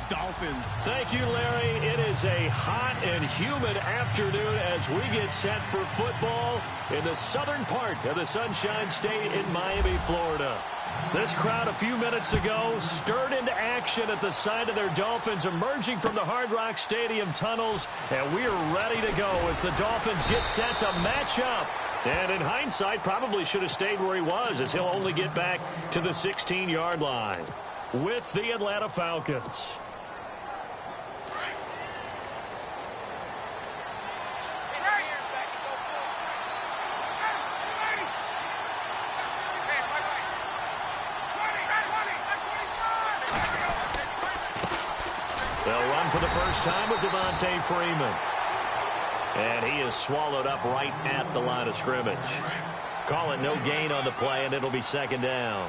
Dolphins. Thank you, Larry. It is a hot and humid afternoon as we get set for football in the southern part of the Sunshine State in Miami, Florida. This crowd a few minutes ago stirred into action at the side of their Dolphins emerging from the Hard Rock Stadium tunnels, and we are ready to go as the Dolphins get set to match up. And in hindsight, probably should have stayed where he was, as he'll only get back to the 16-yard line with the Atlanta Falcons. They'll run for the first time with Devontae Freeman. And he is swallowed up right at the line of scrimmage. Call it no gain on the play, and it'll be second down.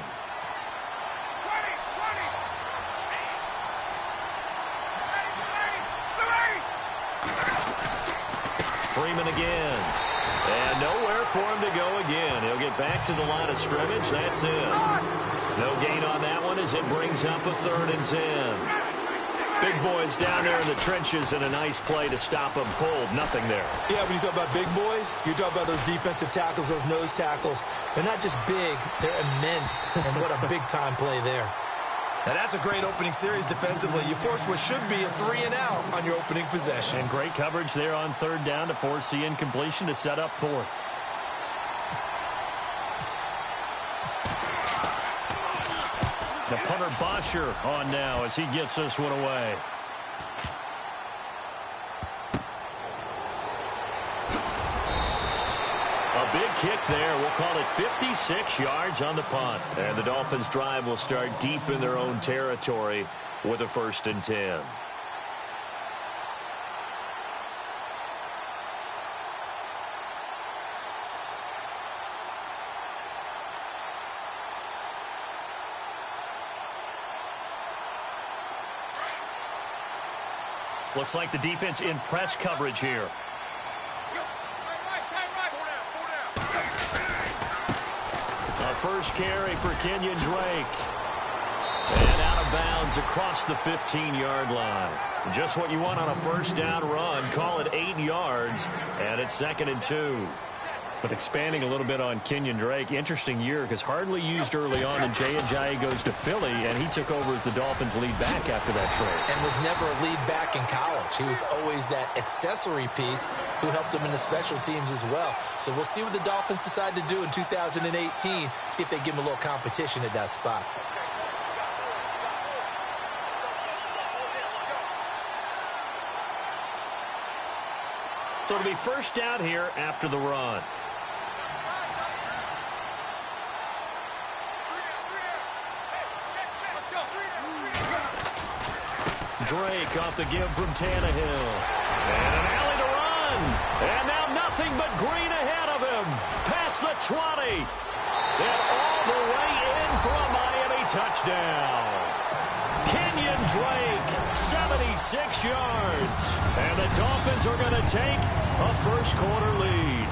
Freeman again. And nowhere for him to go again. He'll get back to the line of scrimmage. That's it. No gain on that one as it brings up a 3rd and 10. Big boys down there in the trenches, and a nice play to stop them cold. Nothing there. Yeah, when you talk about big boys, you talk about those defensive tackles, those nose tackles. They're not just big, they're immense. And what a big-time play there. Now, that's a great opening series defensively. You force what should be a 3-and-out on your opening possession. And great coverage there on 3rd down to force the incompletion to set up 4th. The punter Bosher on now as he gets this one away. A big kick there. We'll call it 56 yards on the punt. And the Dolphins' drive will start deep in their own territory with a 1st and 10. Looks like the defense in press coverage here. A first carry for Kenyon Drake. And out of bounds across the 15-yard line. Just what you want on a 1st down run. Call it 8 yards, and it's 2nd and 2. But expanding a little bit on Kenyon Drake, interesting year because hardly used early on, and Jay goes to Philly, and he took over as the Dolphins' lead back after that trade. And was never a lead back in college. He was always that accessory piece who helped him in the special teams as well. So we'll see what the Dolphins decide to do in 2018, see if they give him a little competition at that spot. So it'll be 1st down here after the run. Drake off the give from Tannehill. And an alley to run. And now nothing but green ahead of him. Past the 20. And all the way in for a Miami touchdown. Kenyon Drake, 76 yards. And the Dolphins are going to take a 1st quarter lead.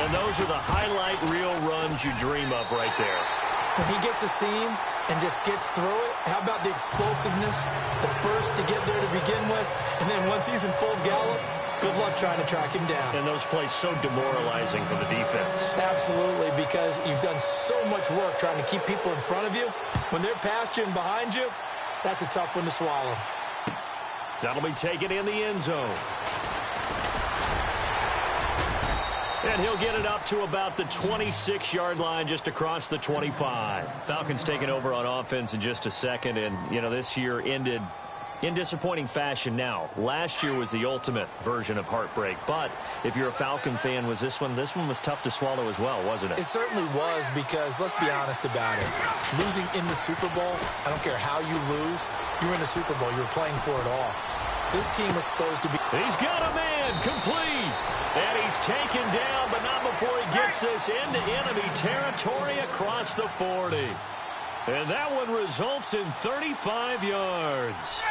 And those are the highlight reel runs you dream of right there. When he gets a seam and just gets through it, how about the explosiveness, the burst to get there to begin with, and then once he's in full gallop, good luck trying to track him down. And those plays so demoralizing for the defense. Absolutely, because you've done so much work trying to keep people in front of you. When they're past you and behind you, that's a tough one to swallow. That'll be taken in the end zone. And he'll get it up to about the 26-yard line, just across the 25. Falcons taking over on offense in just a second. And, you know, this year ended in disappointing fashion now. Last year was the ultimate version of heartbreak. But if you're a Falcon fan, was this one was tough to swallow as well, wasn't it? It certainly was, because let's be honest about it. Losing in the Super Bowl, I don't care how you lose, you're in the Super Bowl. You're playing for it all. This team was supposed to be... He's got a man, complete. And he's taken down, but not before he gets this into enemy territory across the 40. And that one results in 35 yards.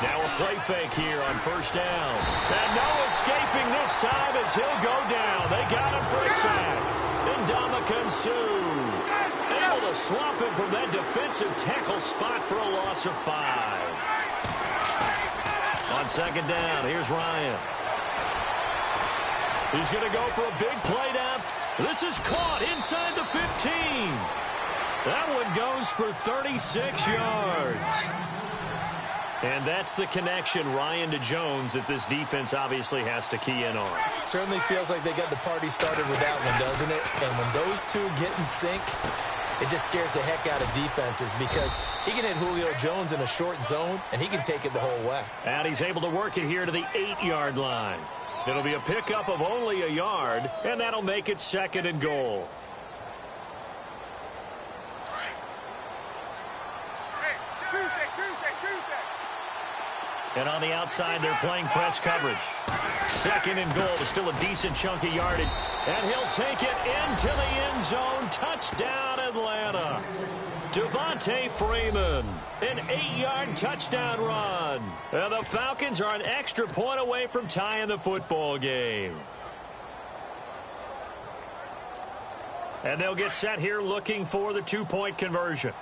Now a play fake here on 1st down. And no escaping this time as he'll go down. They got him for a sack. And Ndamukong Suh able to They'll swap him from that defensive tackle spot for a loss of 5. On second down, here's Ryan. He's going to go for a big play down. This is caught inside the 15. That one goes for 36 yards. And that's the connection, Ryan to Jones, that this defense obviously has to key in on. Certainly feels like they got the party started with that one, doesn't it? And when those two get in sync, it just scares the heck out of defenses because he can hit Julio Jones in a short zone, and he can take it the whole way. And he's able to work it here to the 8-yard line. It'll be a pickup of only a yard, and that'll make it 2nd and goal. And on the outside, they're playing press coverage. 2nd and goal is still a decent chunk of yardage. And he'll take it into the end zone. Touchdown, Atlanta. Devontae Freeman, an 8-yard touchdown run. And the Falcons are an extra point away from tying the football game. And they'll get set here looking for the 2-point conversion.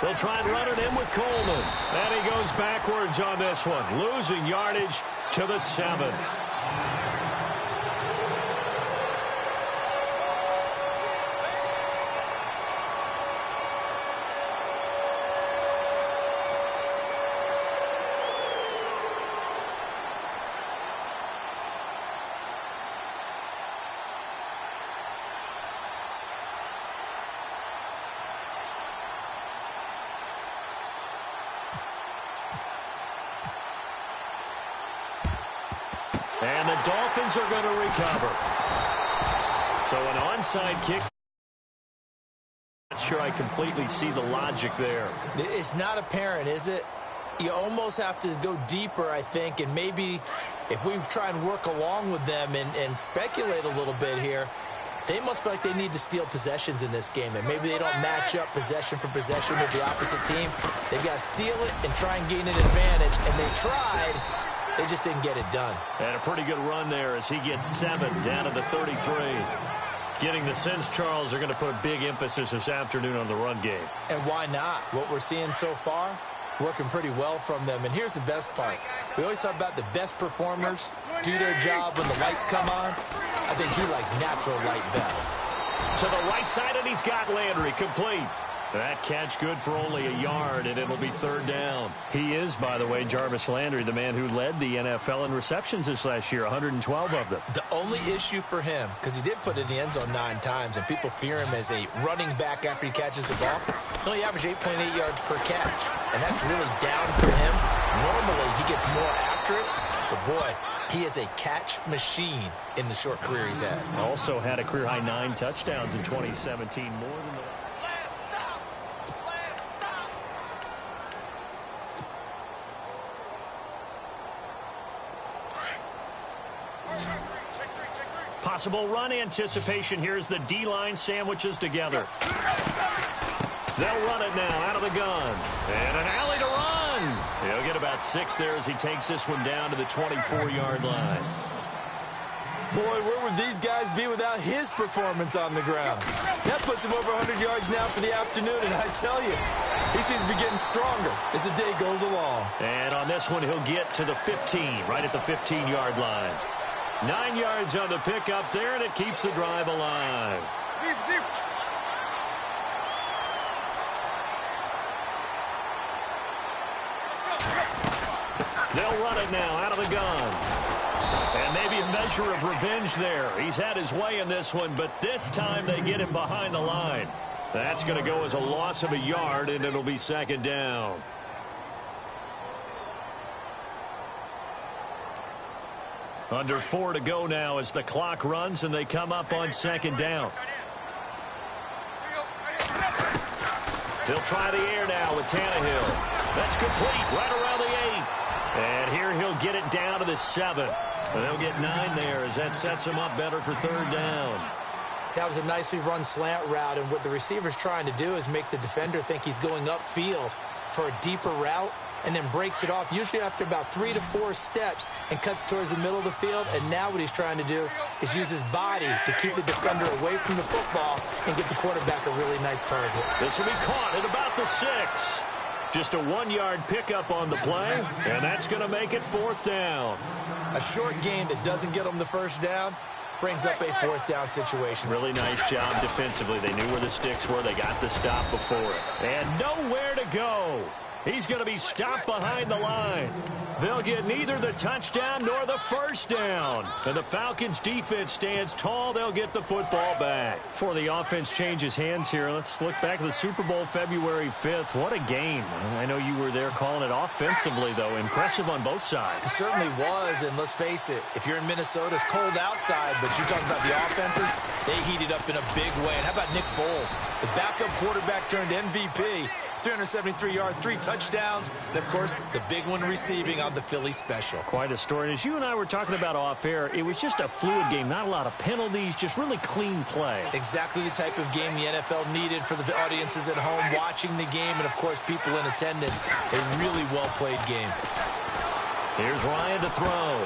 They'll try and run it in with Coleman. And he goes backwards on this one, losing yardage to the 7. And the Dolphins are going to recover. So an onside kick. Not sure I completely see the logic there. It's not apparent, is it? You almost have to go deeper, I think, and maybe if we try and work along with them and speculate a little bit here, they must feel like they need to steal possessions in this game, and maybe they don't match up possession for possession with the opposite team. They've got to steal it and try and gain an advantage, and they tried. They just didn't get it done. And a pretty good run there as he gets 7 down to the 33. Getting the sense, Charles, are going to put a big emphasis this afternoon on the run game. And why not? What we're seeing so far, working pretty well from them. And here's the best part. We always talk about the best performers do their job when the lights come on. I think he likes natural light best. To the right side, and he's got Landry complete. That catch good for only a yard, and it'll be 3rd down. He is, by the way, Jarvis Landry, the man who led the NFL in receptions this last year, 112 of them. The only issue for him, because he did put it in the end zone 9 times, and people fear him as a running back after he catches the ball, he only averaged 8.8 yards per catch, and that's really down for him. Normally, he gets more after it, but boy, he is a catch machine in the short career he's had. Also had a career-high 9 touchdowns in 2017, more than the... Possible run anticipation. Here's the D-line sandwiches together. They'll run it now out of the gun. And an alley to run. He'll get about 6 there as he takes this one down to the 24-yard line. Boy, where would these guys be without his performance on the ground? That puts him over 100 yards now for the afternoon, and I tell you, he seems to be getting stronger as the day goes along. And on this one, he'll get to the 15, right at the 15-yard line. 9 yards on the pickup there, and it keeps the drive alive. They'll run it now out of the gun. And maybe a measure of revenge there. He's had his way in this one, but this time they get him behind the line. That's going to go as a loss of a yard, and it'll be 2nd down. Under 4 to go now as the clock runs, and they come up on 2nd down. He'll try the air now with Tannehill. That's complete right around the 8. And here he'll get it down to the 7. And they'll get 9 there as that sets him up better for 3rd down. That was a nicely run slant route, and what the receiver's trying to do is make the defender think he's going upfield for a deeper route. and then breaks it off, usually after about 3 to 4 steps, and cuts towards the middle of the field. And now what he's trying to do is use his body to keep the defender away from the football and get the quarterback a really nice target. This will be caught at about the 6. Just a 1-yard pickup on the play, and that's going to make it 4th down. A short game that doesn't get them the first down brings up a 4th down situation. Really nice job defensively. They knew where the sticks were. They got the stop before it. And nowhere to go. He's going to be stopped behind the line. They'll get neither the touchdown nor the first down. And the Falcons' defense stands tall. They'll get the football back. Before the offense changes hands here, let's look back at the Super Bowl February 5th. What a game. I know you were there calling it offensively, though. Impressive on both sides. It certainly was, and let's face it, if you're in Minnesota, it's cold outside, but you talk about the offenses, they heated up in a big way. And how about Nick Foles? The backup quarterback turned MVP. 373 yards, 3 touchdowns, and, of course, the big one receiving on the Philly special. Quite a story. And as you and I were talking about off air, it was just a fluid game, not a lot of penalties, just really clean play. Exactly the type of game the NFL needed for the audiences at home watching the game and, of course, people in attendance. A really well-played game. Here's Ryan to throw.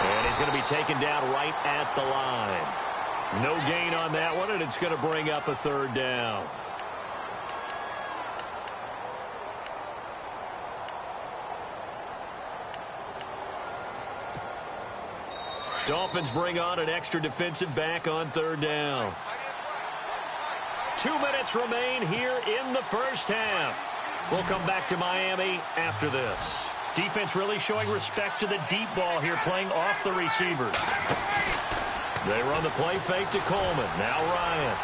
And he's going to be taken down right at the line. No gain on that one, and it's going to bring up a 3rd down. Dolphins bring on an extra defensive back on 3rd down. 2 minutes remain here in the first half. We'll come back to Miami after this. Defense really showing respect to the deep ball here, playing off the receivers. They run the play fake to Coleman. Now Ryan.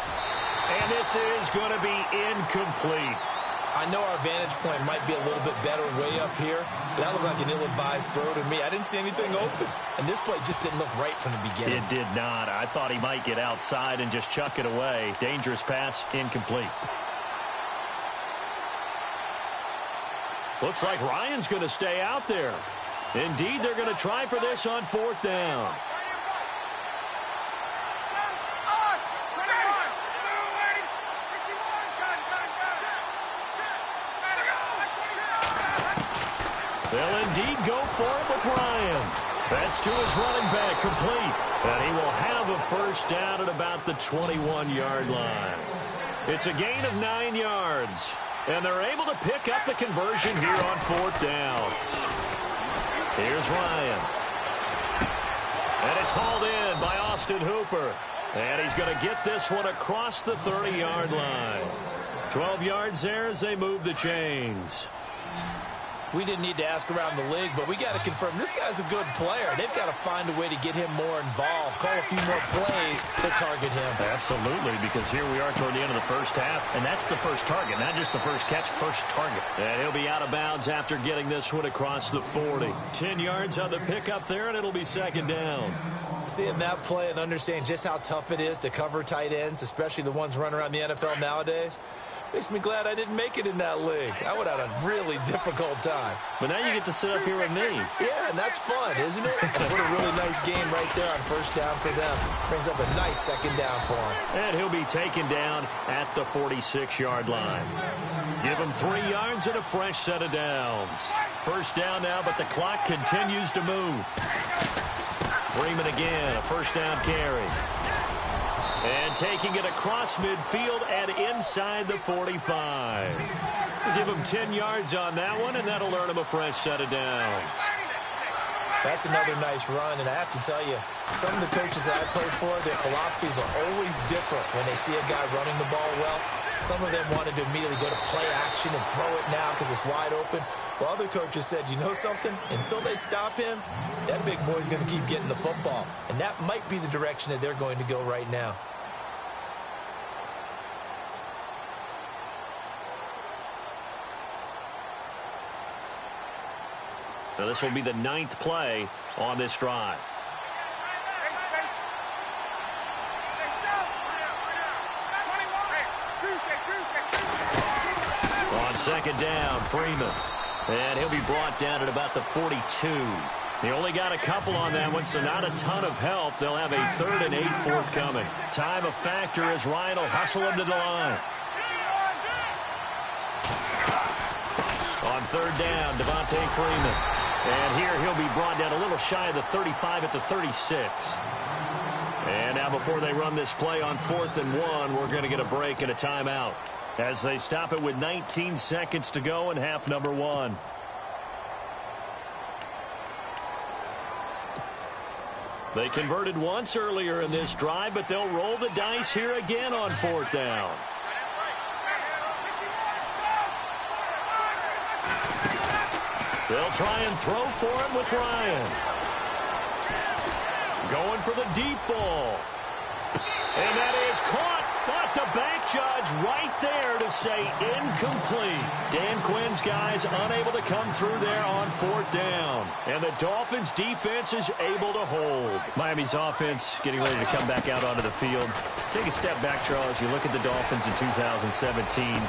And this is going to be incomplete. I know our vantage point might be a little bit better way up here, but that looked like an ill-advised throw to me. I didn't see anything open, and this play just didn't look right from the beginning. It did not. I thought he might get outside and just chuck it away. Dangerous pass, incomplete. Looks like Ryan's going to stay out there. Indeed, they're going to try for this on 4th down. They'll indeed go for it with Ryan. That's to his running back, complete. And he will have a first down at about the 21-yard line. It's a gain of 9 yards. And they're able to pick up the conversion here on 4th down. Here's Ryan. And it's hauled in by Austin Hooper. And he's going to get this one across the 30-yard line. 12 yards there as they move the chains. We didn't need to ask around the league, but we got to confirm this guy's a good player. They've got to find a way to get him more involved, call a few more plays that target him. Absolutely, because here we are toward the end of the first half, and that's the first target, not just the first catch, first target. And he'll be out of bounds after getting this one across the 40. 10 yards on the pickup there, and it'll be 2nd down. Seeing that play and understanding just how tough it is to cover tight ends, especially the ones running around the NFL nowadays, makes me glad I didn't make it in that league. I would have had a really difficult time. But now you get to sit up here with me. Yeah, and that's fun, isn't it? And what a really nice game right there on first down for them. Brings up a nice 2nd down for him. And he'll be taken down at the 46-yard line. Give him 3 yards and a fresh set of downs. First down now, but the clock continues to move. Freeman again, a first down carry. And taking it across midfield and inside the 45. Give him 10 yards on that one, and that'll earn him a fresh set of downs. That's another nice run, and I have to tell you, some of the coaches that I played for, their philosophies were always different when they see a guy running the ball well. Some of them wanted to immediately go to play action and throw it now because it's wide open. While other coaches said, you know something? Until they stop him, that big boy's going to keep getting the football. And that might be the direction that they're going to go right now. Now this will be the 9th play on this drive. On 2nd down, Freeman. And he'll be brought down at about the 42. They only got a couple on that one, so not a ton of help. They'll have a 3rd and 8 forthcoming. Time a factor as Ryan will hustle him to the line. third down, Devontae Freeman. And here he'll be brought down a little shy of the 35 at the 36. And now before they run this play on 4th and 1, we're going to get a break and a timeout as they stop it with 19 seconds to go in half number 1. They converted once earlier in this drive, but they'll roll the dice here again on 4th down. They'll try and throw for it with Ryan. Going for the deep ball. And that is caught. But the bank judge right there to say incomplete. Dan Quinn's guys unable to come through there on 4th down. And the Dolphins' defense is able to hold. Miami's offense getting ready to come back out onto the field. Take a step back, Charles. You look at the Dolphins in 2017.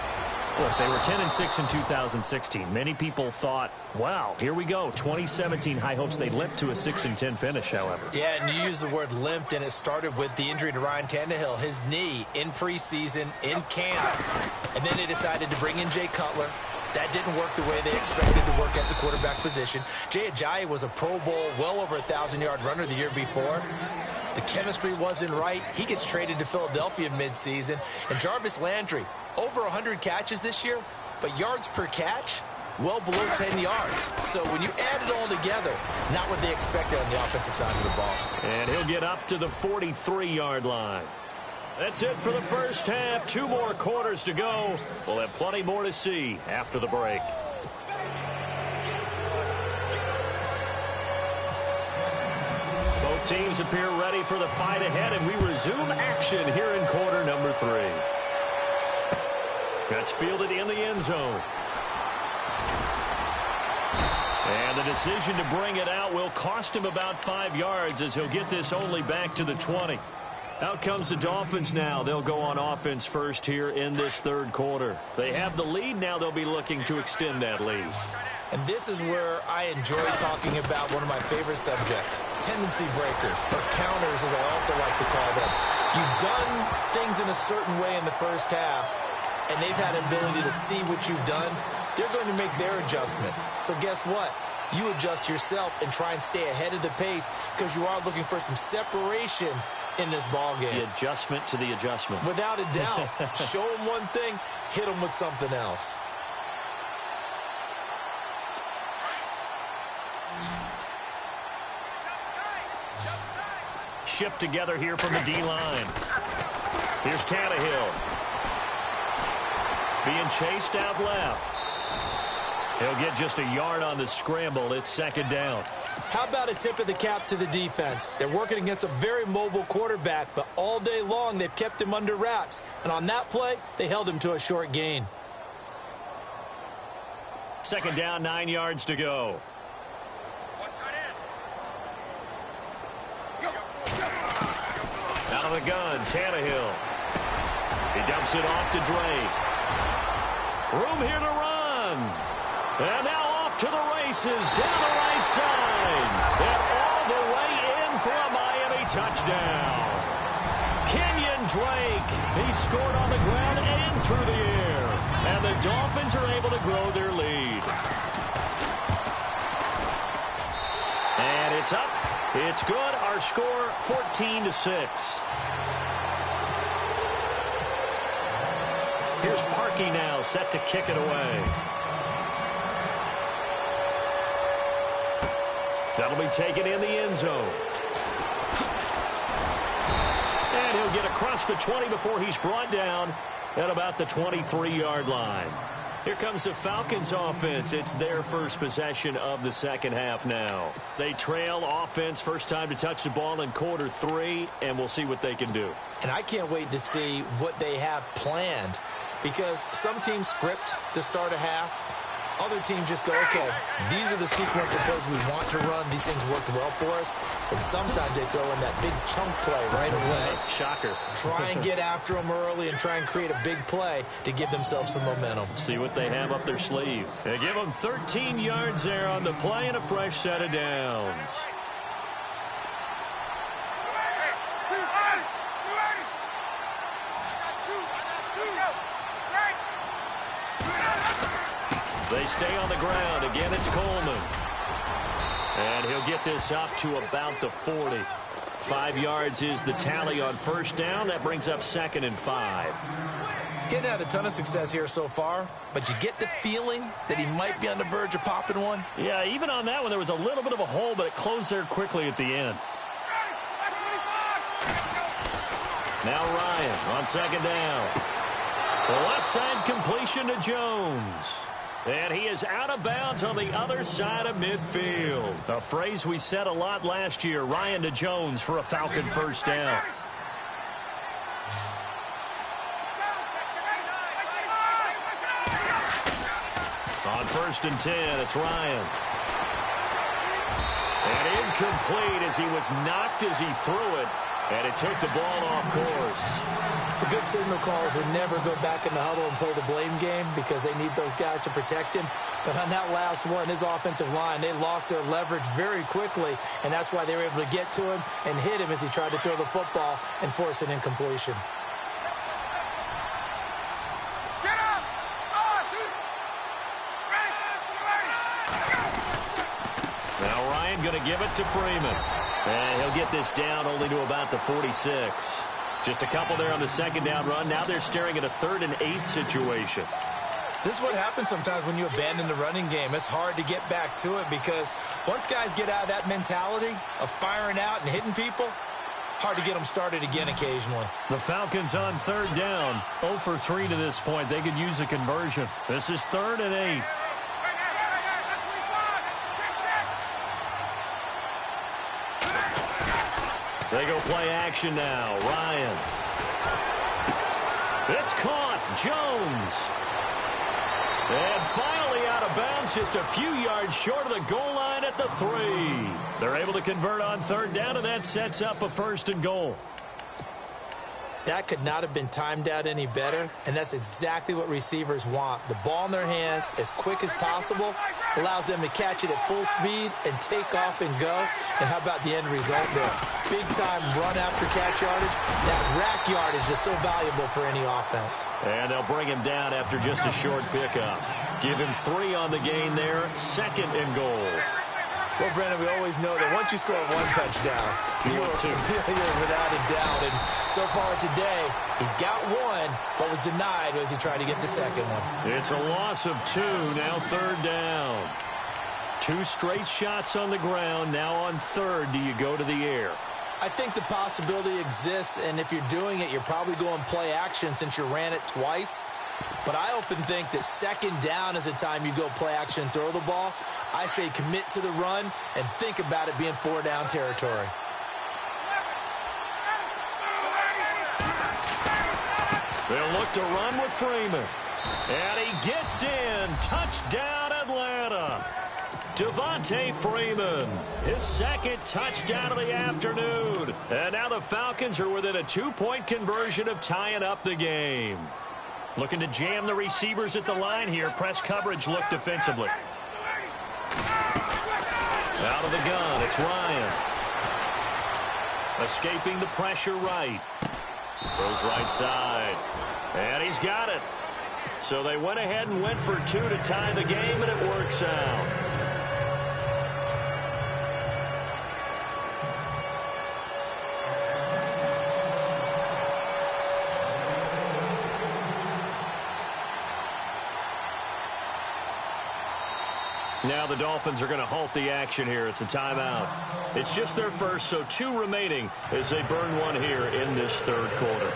Look, they were 10-6 in 2016. Many people thought, wow, here we go. 2017 high hopes. They limped to a 6-10 finish, however. Yeah, and you use the word limped, and it started with the injury to Ryan Tannehill, his knee in preseason, in camp. And then they decided to bring in Jay Cutler. That didn't work the way they expected to work at the quarterback position. Jay Ajayi was a Pro Bowl, well over 1,000-yard runner the year before. The chemistry wasn't right. He gets traded to Philadelphia midseason. And Jarvis Landry, over 100 catches this year, but yards per catch, well below 10 yards. So when you add it all together, not what they expected on the offensive side of the ball. And he'll get up to the 43-yard line. That's it for the first half. 2 more quarters to go. We'll have plenty more to see after the break. Both teams appear ready for the fight ahead, and we resume action here in quarter number 3. That's fielded in the end zone. And the decision to bring it out will cost him about 5 yards as he'll get this only back to the 20. Out comes the Dolphins now. They'll go on offense first here in this third quarter. They have the lead. Now they'll be looking to extend that lead. And this is where I enjoy talking about one of my favorite subjects, tendency breakers, or counters as I also like to call them. You've done things in a certain way in the first half, and they've had an ability to see what you've done. They're going to make their adjustments. So guess what? You adjust yourself and try and stay ahead of the pace because you are looking for some separation in this ball game. The adjustment to the adjustment. Without a doubt. Show them one thing, hit them with something else. Shift together here from the D-line. Here's Tannehill. Being chased out left. He'll get just a yard on the scramble. It's second down. How about a tip of the cap to the defense? They're working against a very mobile quarterback, but all day long they've kept him under wraps. And on that play, they held him to a short gain. Second down, 9 yards to go. Out of the gun, Tannehill. He dumps it off to Drake. Room here to run. And now off to the races down the right side. And all the way in for a Miami touchdown. Kenyon Drake. He scored on the ground and through the air. And the Dolphins are able to grow their lead. And it's up. It's good. Our score 14-6. Here's Parkey now set to kick it away. That'll be taken in the end zone. And he'll get across the 20 before he's brought down at about the 23-yard line. Here comes the Falcons offense. It's their first possession of the second half now. They trail offense first time to touch the ball in quarter 3, and we'll see what they can do. And I can't wait to see what they have planned, because some teams script to start a half. Other teams just go, okay, these are the sequence of plays we want to run. These things worked well for us. And sometimes they throw in that big chunk play right away. Shocker. Try and get after them early and try and create a big play to give themselves some momentum. See what they have up their sleeve. They give them 13 yards there on the play and a fresh set of downs. They they stay on the ground. Again, it's Coleman. And he'll get this up to about the 40. 5 yards is the tally on first down. That brings up 2nd and 5. Getting had a ton of success here so far, but you get the feeling that he might be on the verge of popping one. Yeah, even on that one, there was a little bit of a hole, but it closed there quickly at the end. Now Ryan on 2nd down. The left side completion to Jones. And he is out of bounds on the other side of midfield. A phrase we said a lot last year, Ryan to Jones for a Falcon first down. On 1st and 10, it's Ryan. And incomplete as he was knocked as he threw it. And it took the ball off course. The good signal callers would never go back in the huddle and play the blame game because they need those guys to protect him. But on that last one, his offensive line, they lost their leverage very quickly, and that's why they were able to get to him and hit him as he tried to throw the football and force an incompletion. Now Ryan going to give it to Freeman. And he'll get this down only to about the 46. Just a couple there on the 2nd down run. Now they're staring at a 3rd and 8 situation. This is what happens sometimes when you abandon the running game. It's hard to get back to it because once guys get out of that mentality of firing out and hitting people, hard to get them started again occasionally. The Falcons on 3rd down. 0 for 3 to this point. They could use a conversion. This is 3rd and 8. They go play action now. Ryan. It's caught. Jones. And finally out of bounds, just a few yards short of the goal line at the 3. They're able to convert on 3rd down, and that sets up a 1st and goal. That could not have been timed out any better, and that's exactly what receivers want. The ball in their hands as quick as possible allows them to catch it at full speed and take off and go. And how about the end result there? Big-time run after catch yardage. That rack yardage is so valuable for any offense. And they'll bring him down after just a short pickup. Give him 3 on the gain there. 2nd and goal. Well, Brendan, we always know that once you score 1 touchdown, you're without a doubt. And so far today, he's got 1, but was denied as he tried to get the 2nd one. It's a loss of 2, now 3rd down. 2 straight shots on the ground. Now on 3rd, do you go to the air? I think the possibility exists, and if you're doing it, you're probably going play action since you ran it twice. But I often think that 2nd down is the time you go play action and throw the ball. I say commit to the run and think about it being 4-down territory. They'll look to run with Freeman. And he gets in. Touchdown, Atlanta. Devontae Freeman, his 2nd touchdown of the afternoon. And now the Falcons are within a 2-point conversion of tying up the game. Looking to jam the receivers at the line here. Press coverage look defensively. Out of the gun, it's Ryan. Escaping the pressure right. Goes right side. And he's got it. So they went ahead and went for 2 to tie the game, and it works out. Now the Dolphins are going to halt the action here. It's a timeout. It's just their first, so 2 remaining as they burn 1 here in this 3rd quarter.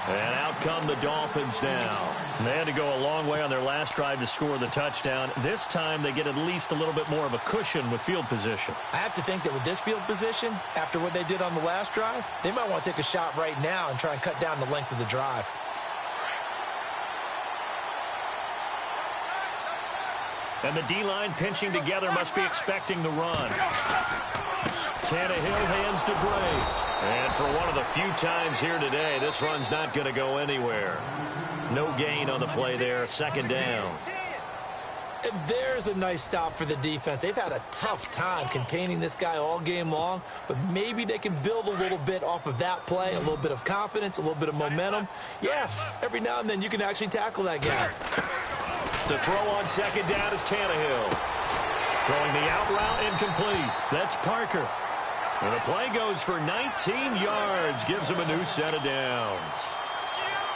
And out come the Dolphins now. They had to go a long way on their last drive to score the touchdown. This time they get at least a little bit more of a cushion with field position. I have to think that with this field position, after what they did on the last drive, they might want to take a shot right now and try and cut down the length of the drive. And the D-line pinching together must be expecting the run. Tannehill hands to Drake. And for one of the few times here today, this run's not going to go anywhere. No gain on the play there. Second down. And there's a nice stop for the defense. They've had a tough time containing this guy all game long, but maybe they can build a little bit off of that play, a little bit of confidence, a little bit of momentum. Yeah, every now and then you can actually tackle that guy. To throw on second down is Tannehill. Throwing the out route incomplete. That's Parker. And the play goes for 19 yards. Gives him a new set of downs.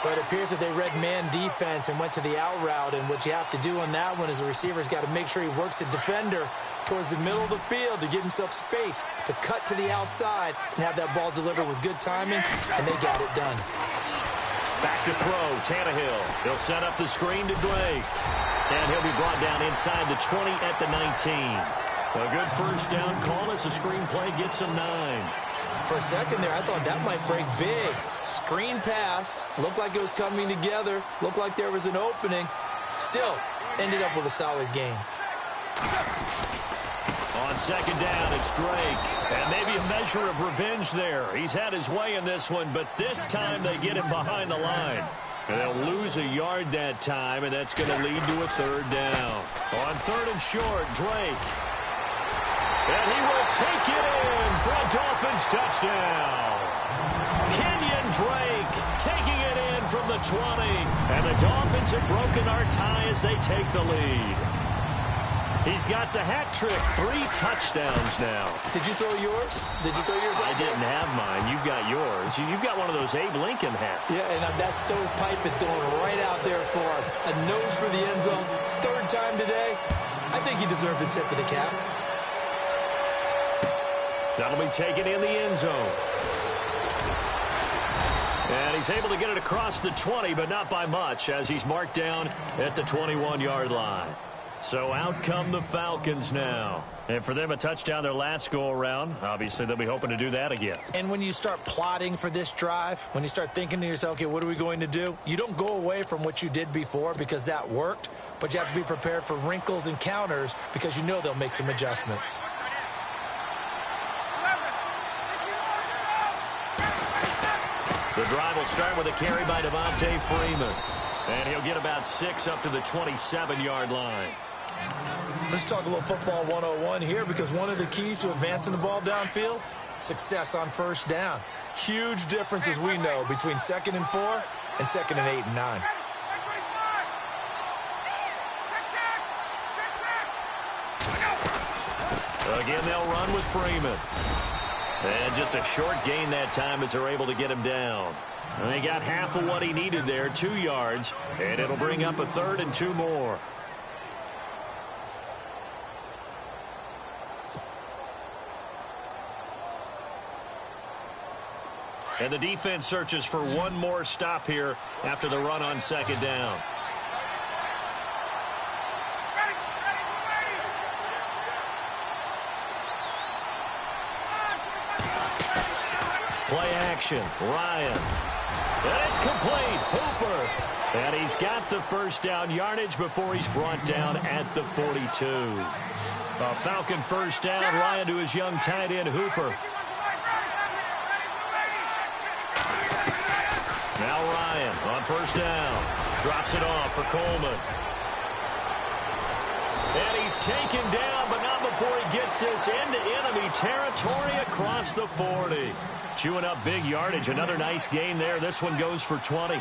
But it appears that they read man defense and went to the out route. And what you have to do on that one is the receiver's got to make sure he works the defender towards the middle of the field to give himself space to cut to the outside and have that ball delivered with good timing, and they got it done. Back to throw, Tannehill. He'll set up the screen to Drake. And he'll be brought down inside the 20 at the 19. A good first down call as the screen play gets him 9. For a second there, I thought that might break big. Screen pass, looked like it was coming together, looked like there was an opening. Still, ended up with a solid game. On second down, it's Drake. And maybe a measure of revenge there. He's had his way in this one, but this time they get him behind the line. And they'll lose a yard that time, and that's going to lead to a third down. On third and short, Drake. And he will take it in for a Dolphins touchdown. Kenyon Drake taking it in from the 20. And the Dolphins have broken our tie as they take the lead. He's got the hat trick, 3 touchdowns now. Did you throw yours? Did you throw yours? I didn't have mine. You've got yours. You've got one of those Abe Lincoln hats. Yeah, and that stovepipe is going right out there for a nose for the end zone. Third time today. I think he deserves a tip of the cap. That'll be taken in the end zone. And he's able to get it across the 20, but not by much, as he's marked down at the 21-yard line. So out come the Falcons now. And for them, a touchdown their last go-around. Obviously, they'll be hoping to do that again. And when you start plotting for this drive, when you start thinking to yourself, okay, what are we going to do? You don't go away from what you did before because that worked, but you have to be prepared for wrinkles and counters because you know they'll make some adjustments. The drive will start with a carry by Devontae Freeman. And he'll get about 6 up to the 27-yard line. Let's talk a little football 101 here, because one of the keys to advancing the ball downfield, success on first down. Huge difference, as we know, between 2nd and 4 and 2nd and 8 and 9. Again, they'll run with Freeman. And just a short gain that time as they're able to get him down. And they got half of what he needed there, 2 yards. And it'll bring up a 3rd and 2 more. And the defense searches for one more stop here after the run on second down. Play action, Ryan. And it's complete, Hooper. And he's got the first down yardage before he's brought down at the 42. A Falcon first down, Ryan to his young tight end, Hooper. Now Ryan on first down. Drops it off for Coleman. And he's taken down, but not before he gets this into enemy territory across the 40. Chewing up big yardage. Another nice gain there. This one goes for 20.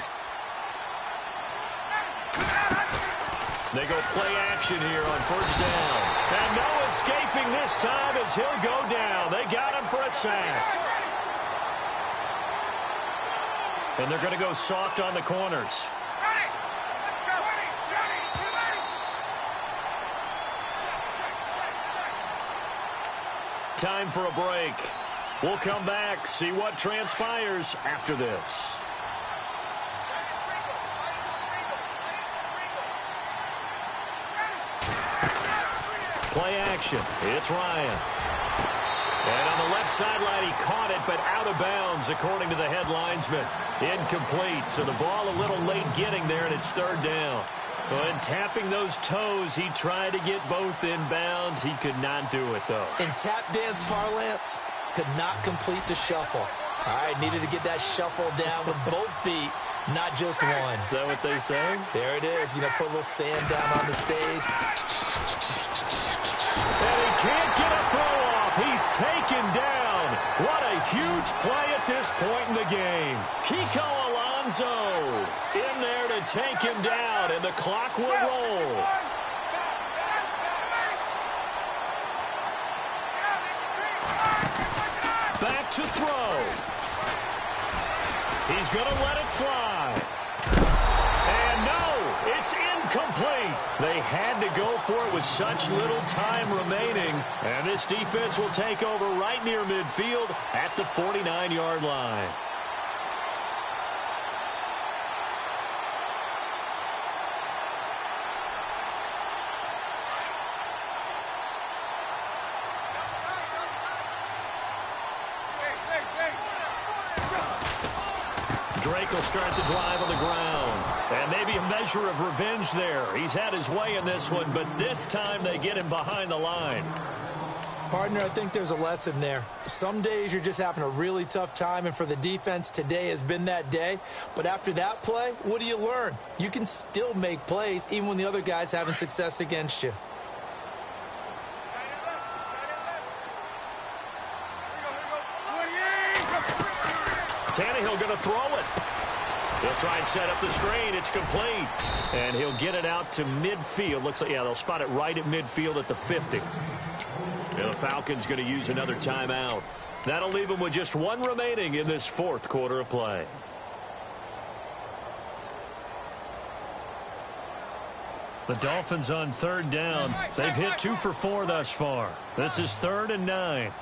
They go play action here on first down. And no escaping this time as he'll go down. They got him for a sack. And they're going to go soft on the corners. Time for a break. We'll come back, see what transpires after this. Play action. It's Ryan. And on the left sideline, he caught it, but out of bounds, according to the head linesman. Incomplete, so the ball a little late getting there, and it's third down. And tapping those toes, he tried to get both in bounds. He could not do it, though. In tap dance parlance, could not complete the shuffle. All right, needed to get that shuffle down with both feet, not just one. Is that what they say? There it is. You know, put a little sand down on the stage. And he can't get a throw off. He's taken down. What a huge play at this point in the game. Kiko Alonso in there to take him down, and the clock will roll. Back to throw. He's going to let it fly. And no, it's incomplete. They had to go for it with such little time remaining. And this defense will take over right near midfield at the 49-yard line. Drake will start the drive on the ground. And maybe a measure of revenge there. He's had his way in this one, but this time they get him behind the line. Partner, I think there's a lesson there. Some days you're just having a really tough time, and for the defense, today has been that day. But after that play, what do you learn? You can still make plays even when the other guy's having success against you. Tannehill going to throw it. He'll try and set up the screen. It's complete. And he'll get it out to midfield. Looks like, yeah, they'll spot it right at midfield at the 50. And the Falcons going to use another timeout. That'll leave them with just one remaining in this fourth quarter of play. The Dolphins on third down. They've hit 2 for 4 thus far. This is 3rd and 9.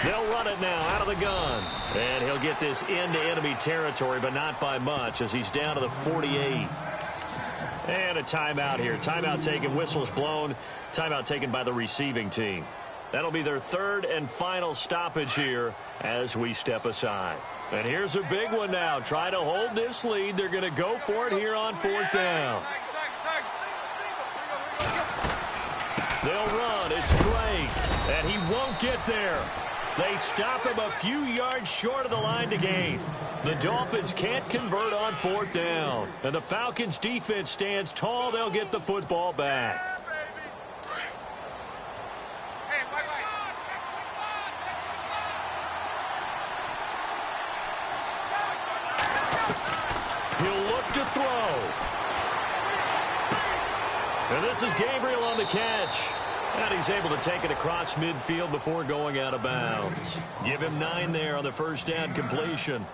They'll run it now out of the gun. And he'll get this into enemy territory, but not by much as he's down to the 48. And a timeout here. Timeout taken, whistles blown. Timeout taken by the receiving team. That'll be their 3rd and final stoppage here as we step aside. And here's a big one now. Try to hold this lead. They're going to go for it here on 4th down. They'll run. It's Drake. And he won't get there. They stop him a few yards short of the line to gain. The Dolphins can't convert on 4th down. And the Falcons defense stands tall. They'll get the football back. He'll look to throw. And this is Gabriel on the catch. And he's able to take it across midfield before going out of bounds. Give him 9 there on the first down completion.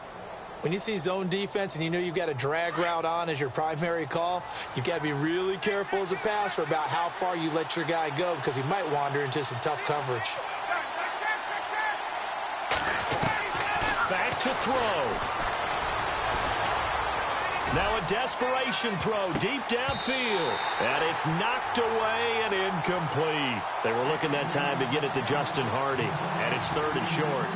When you see zone defense and you know you've got a drag route on as your primary call, you've got to be really careful as a passer about how far you let your guy go because he might wander into some tough coverage. Back to throw. Now a desperation throw deep downfield. And it's knocked away and incomplete. They were looking that time to get it to Justin Hardy. And it's 3rd and short.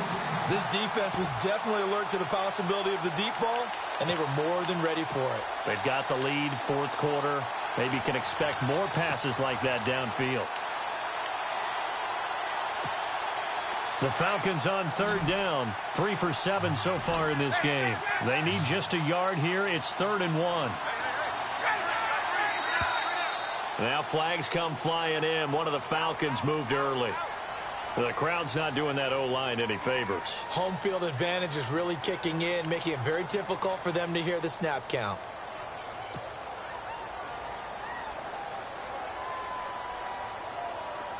This defense was definitely alert to the possibility of the deep ball, and they were more than ready for it. They've got the lead, 4th quarter. Maybe can expect more passes like that downfield. The Falcons on 3rd down, 3 for 7 so far in this game. They need just a yard here. It's 3rd and 1. Now flags come flying in. One of the Falcons moved early. The crowd's not doing that O-line any favors. Home field advantage is really kicking in, making it very difficult for them to hear the snap count.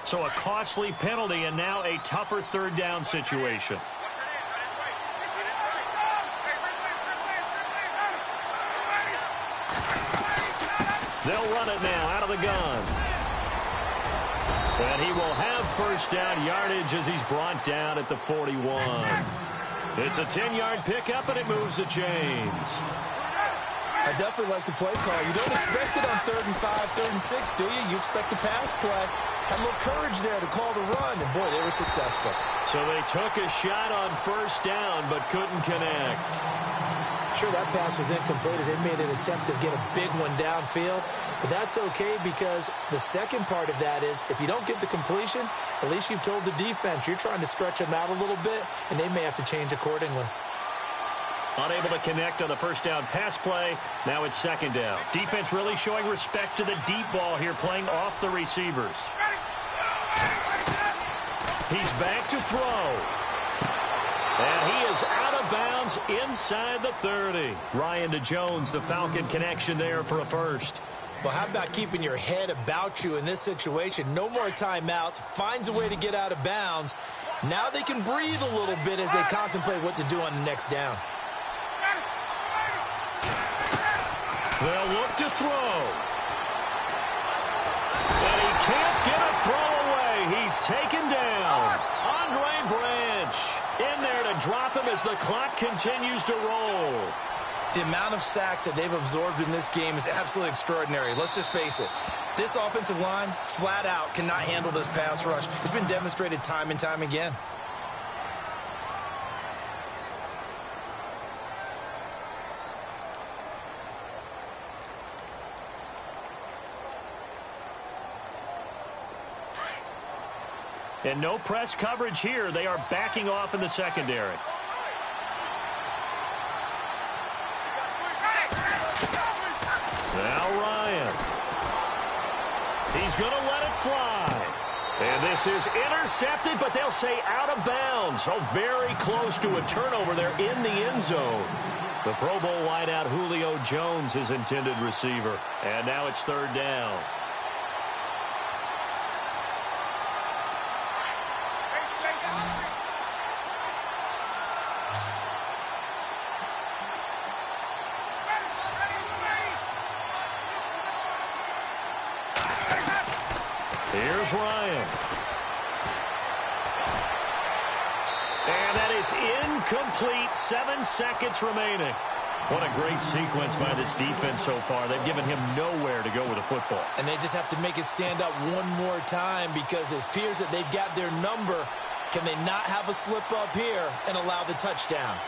So a costly penalty and now a tougher 3rd down situation. They'll run it now out of the gun. And he will have first down yardage as he's brought down at the 41. It's a 10-yard pickup, and it moves the chains. I definitely like the play call. You don't expect it on 3rd and 5, 3rd and 6, do you? You expect a pass play. Had a little courage there to call the run, and boy, they were successful. So they took a shot on first down, but couldn't connect. Sure, that pass was incomplete as they made an attempt to get a big one downfield. But that's okay because the second part of that is if you don't get the completion, at least you've told the defense you're trying to stretch them out a little bit, and they may have to change accordingly. Unable to connect on the first down pass play. Now it's second down. Defense really showing respect to the deep ball here, playing off the receivers. He's back to throw. And he is out of bounds inside the 30. Ryan to Jones, the Falcon connection there for a first. Well, how about keeping your head about you in this situation? No more timeouts. Finds a way to get out of bounds. Now they can breathe a little bit as they contemplate what to do on the next down. They'll look to throw. And he can't get a throw away. He's taken down. Andre Branch in there to drop him as the clock continues to roll. The amount of sacks that they've absorbed in this game is absolutely extraordinary. Let's just face it. This offensive line, flat out, cannot handle this pass rush. It's been demonstrated time and time again. And no press coverage here. They are backing off in the secondary. Now Ryan. He's going to let it fly. And this is intercepted, but they'll say out of bounds. Oh, very close to a turnover there in the end zone. The Pro Bowl wideout Julio Jones is intended receiver. And now it's third down. Here's Ryan. And that is incomplete. 7 seconds remaining. What a great sequence by this defense so far. They've given him nowhere to go with the football. And they just have to make it stand up one more time because it appears that they've got their number. Can they not have a slip up here and allow the touchdown?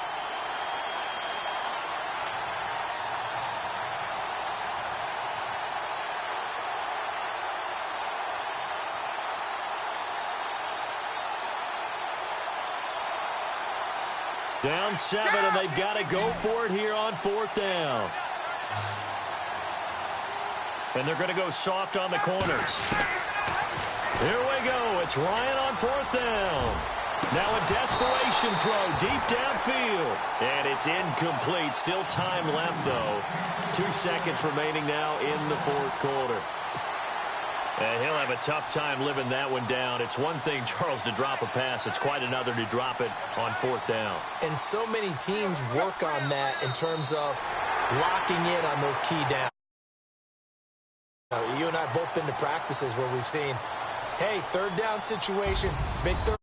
Down 7, and they've got to go for it here on fourth down. And they're going to go soft on the corners. Here we go. It's Ryan on fourth down. Now a desperation throw deep downfield. And it's incomplete. Still time left, though. 2 seconds remaining now in the fourth quarter. And he'll have a tough time living that one down. It's one thing, Charles, to drop a pass. It's quite another to drop it on fourth down. And so many teams work on that in terms of locking in on those key downs. You and I have both been to practices where we've seen, hey, third down situation, big third.